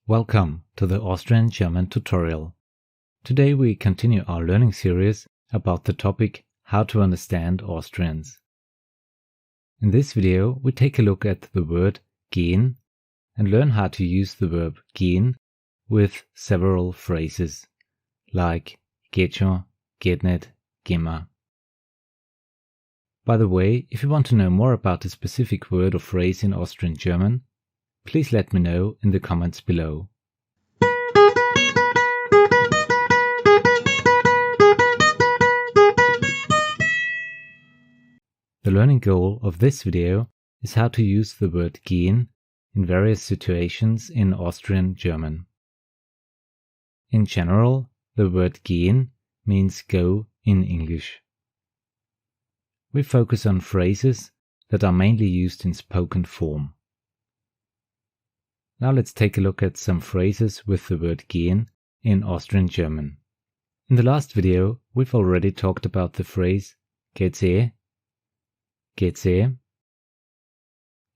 Welcome to the Austrian German tutorial. Today we continue our learning series about the topic how to understand Austrians. In this video we take a look at the word gehen and learn how to use the verb gehen with several phrases like geht scho, geht nicht, gemma. By the way, if you want to know more about a specific word or phrase in Austrian German, please let me know in the comments below. The learning goal of this video is how to use the word gehen in various situations in Austrian German. In general, the word gehen means go in English. We focus on phrases that are mainly used in spoken form. Now let's take a look at some phrases with the word gehen in Austrian German. In the last video, we've already talked about the phrase geht scho.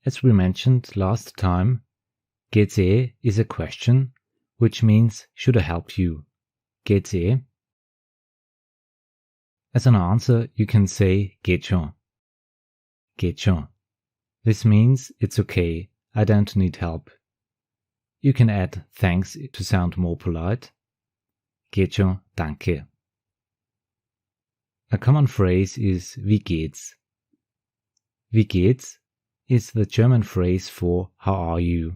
As we mentioned last time, geht scho is a question, which means should I help you? Geht scho? As an answer, you can say geht scho. Geht scho. This means it's okay, I don't need help. You can add thanks to sound more polite. Geht scho, danke. A common phrase is wie geht's? Wie geht's is the German phrase for how are you?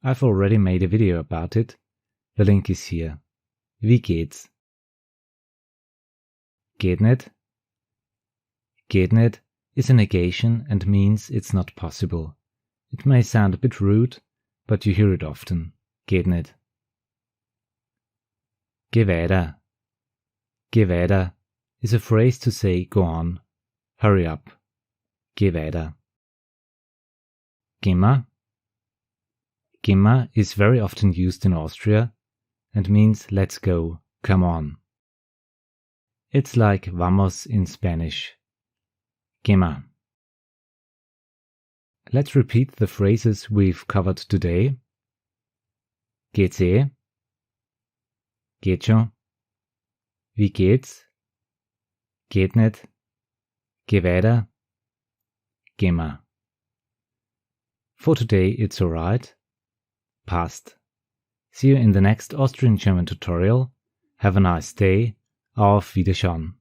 I've already made a video about it. The link is here. Wie geht's? Geht nicht? Geht nicht is a negation and means it's not possible. It may sound a bit rude, but you hear it often. Geht nicht. Geh weiter. Geh weiter is a phrase to say go on, hurry up. Geh weiter. Gemma. Gemma is very often used in Austria and means let's go, come on. It's like vamos in Spanish. Gemma. Let's repeat the phrases we've covered today. Geht scho? Geht scho? Wie geht's? Geht nicht? Geh weiter? Gemma. For today it's alright. Passt. See you in the next Austrian German tutorial. Have a nice day. Auf Wiederschauen.